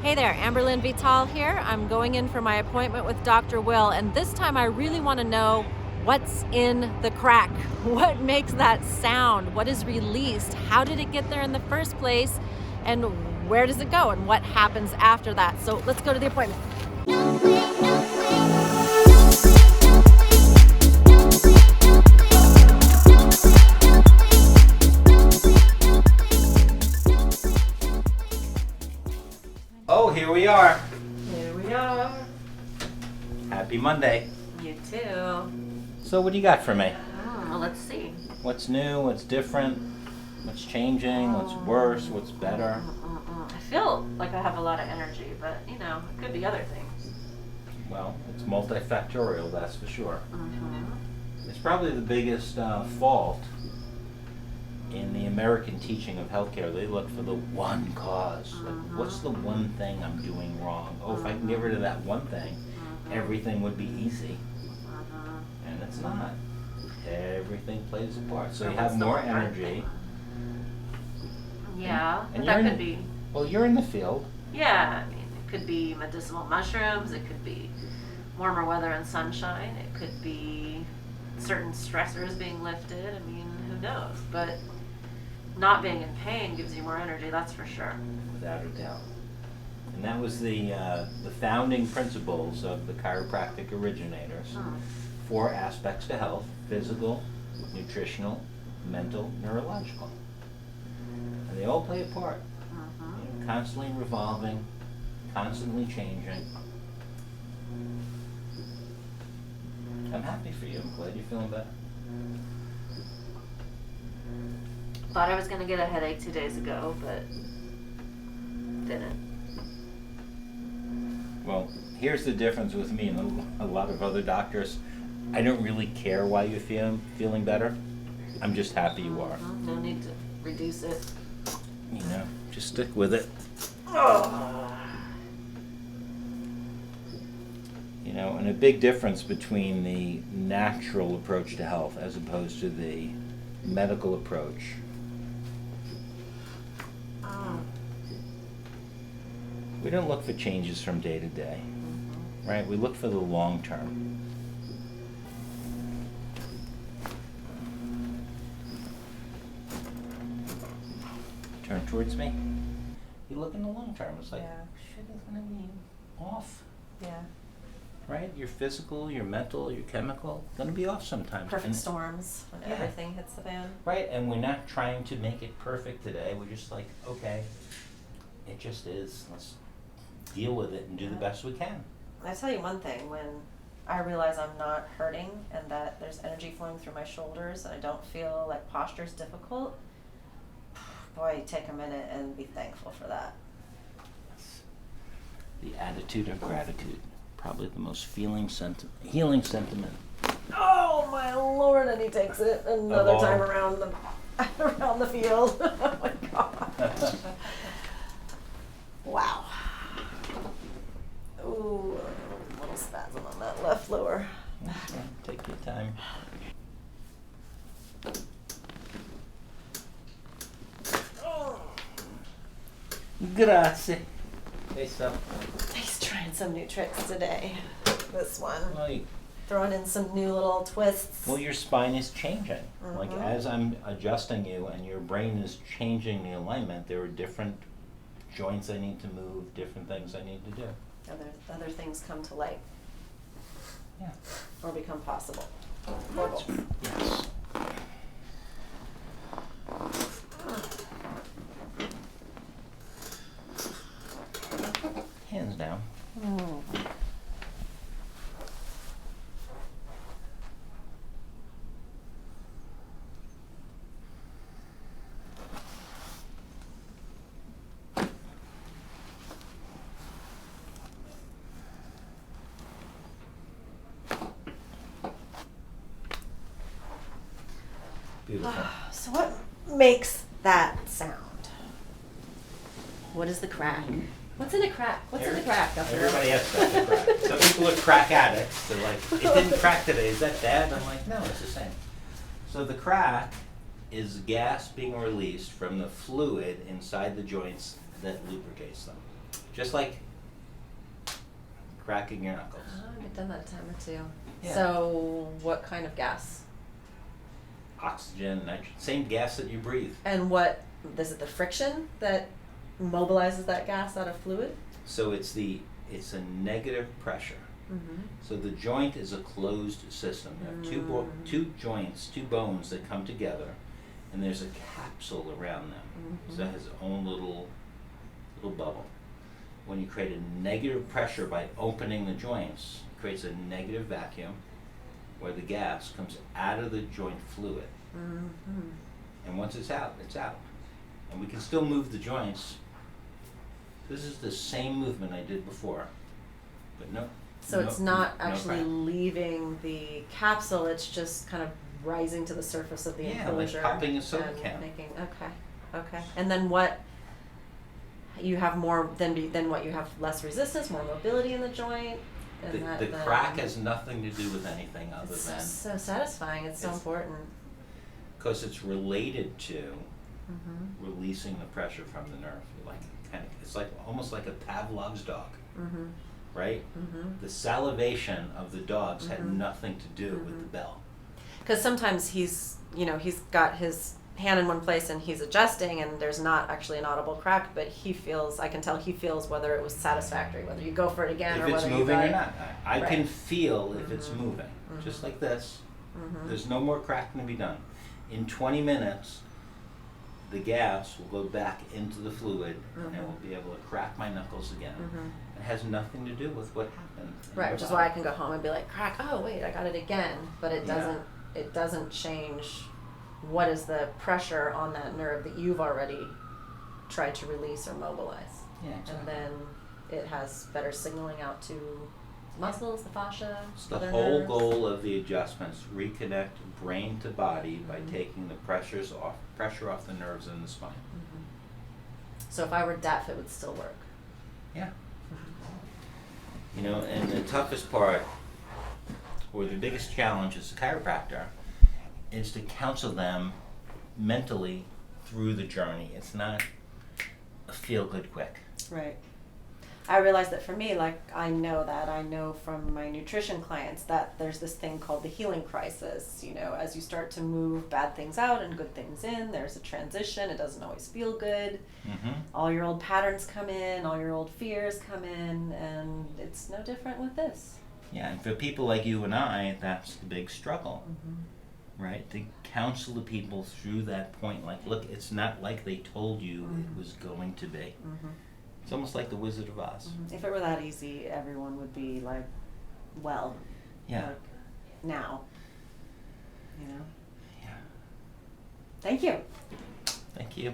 Hey there, Lynn Vitale here. I'm going in for my appointment with Dr. Will, and this time I really want to know what's in the crack. What makes that sound? What is released? How did it get there in the first place? And where does it go? And what happens after that? So let's go to the appointment. Oh, here we are. Here we are. Happy Monday. You too. So what do you got for me? Well, let's see. What's new? What's different? What's changing? What's worse? What's better? I feel like I have a lot of energy, but it could be other things. Well, it's multifactorial, that's for sure. It's probably the biggest fault in the American teaching of healthcare. They look for the one cause. Like, what's the one thing I'm doing wrong? Oh, if I can get rid of that one thing, everything would be easy. And it's not. Everything plays a part. So you have more energy. Yeah, And but that you're could be. Well, you're in the field. Yeah, I mean, it could be medicinal mushrooms. It could be warmer weather and sunshine. It could be certain stressors being lifted. I mean, who knows? But not being in pain gives you more energy, that's for sure. Without a doubt. And that was the founding principles of the chiropractic originators. 4 aspects to health: physical, nutritional, mental, neurological. And they all play a part. Constantly revolving, constantly changing. I'm happy for you. I'm glad you're feeling better. Thought I was going to get a headache 2 days ago, but didn't. Well, here's the difference with me and a lot of other doctors. I don't really care why you're feeling better. I'm just happy you are. No need to reduce it. Just stick with it. And a big difference between the natural approach to health as opposed to the medical approach. We don't look for changes from day to day, right? We look for the long term. Turn towards me. You look in the long term. It's like, shit is going to be off. Yeah. Right? Your physical, your mental, your chemical, going to be off sometimes. Perfect storms when everything hits the fan. Right, and we're not trying to make it perfect today. We're just like, okay, it just is. Let's deal with it and do the best we can. I tell you one thing, when I realize I'm not hurting and that there's energy flowing through my shoulders and I don't feel like posture's difficult, boy, take a minute and be thankful for that. The attitude of gratitude, probably the most healing sentiment. Oh my Lord! And he takes it another time around the field. Oh my God! Wow. Ooh, a little spasm on that left lower. Okay, take your time. Grazie. Hey, so. He's trying some new tricks today. This one. Well, Throwing in some new little twists. your spine is changing. Like as I'm adjusting you and your brain is changing the alignment, there are different joints I need to move, different things I need to do. Other things come to light. Yeah. Or become possible. Yes. Hands down. Beautiful. So what makes that sound? What is the crack? What's in a crack? What's in a crack? Everybody has to crack. Some people are crack addicts. They're like, it didn't crack today. Is that bad? I'm like, no, it's the same. So the crack is gas being released from the fluid inside the joints that lubricates them. Just like cracking your knuckles. Oh, I've done that a time or two. Yeah. So what kind of gas? Oxygen, nitrogen, same gas that you breathe. And what, is it the friction that mobilizes that gas out of fluid? So it's a negative pressure. Mm-hmm. So the joint is a closed system. You have two joints, two bones that come together, and there's a capsule around them. So that has its own little bubble. When you create a negative pressure by opening the joints, it creates a negative vacuum where the gas comes out of the joint fluid. Mm-hmm. And once it's out, it's out. And we can still move the joints. This is the same movement I did before, but no. So it's not no actually crack. leaving the capsule, it's just kind of rising to the surface of the Yeah, like enclosure. popping a soda and can. making, okay. And then what, you have more, then what, you have less resistance, more mobility in the joint? And The crack has nothing to do with anything other it's than, so satisfying, it's so important. because it's related to Mm-hmm. releasing the pressure from the nerve. It's like almost like a Pavlov's dog, Mm-hmm. right? Mm-hmm. The salivation of the dogs had Mhm. nothing to do with the bell. Because sometimes he's got his hand in one place and he's adjusting and there's not actually an audible crack, but I can tell he feels whether it was satisfactory, whether you go for it again If or it's whether moving you or not, I Right. can feel if it's Mhm. moving, just like this. Mhm. There's no more cracking to be done. In 20 minutes, the gas will go back into the fluid and I will be able to crack my knuckles again. Mhm. It has nothing to do with what happened. in Right, your which is body. why I can go home and be like, crack, oh wait, I got it again. But it Yeah. doesn't change what is the pressure on that nerve that you've already tried to release or mobilize. Yeah, And exactly. then it has better signaling out to muscles, the fascia, It's the other whole nerves. goal of the adjustments, reconnect brain to body by Mhm. taking the pressure off the nerves in the spine. Mhm. So if I were deaf, it would still work. Yeah. You know, and the toughest part, or the biggest challenge as a chiropractor, is to counsel them mentally through the journey. It's not a feel-good quick. Right. I realize that for me, like, I know from my nutrition clients that there's this thing called the healing crisis. You know, as you start to move bad things out and good things in, there's a transition. It doesn't always feel good. Mm-hmm. All your old patterns come in, all your old fears come in, and it's no different with this. Yeah, and for people like you and I, that's the big struggle, right? To counsel the people through that point. Like, look, it's not like they told you it was going to be. Mm-hmm. It's almost like the Wizard of Oz. If it were that easy, everyone would be like, well, Yeah. like now, you know. Yeah. Thank you. Thank you.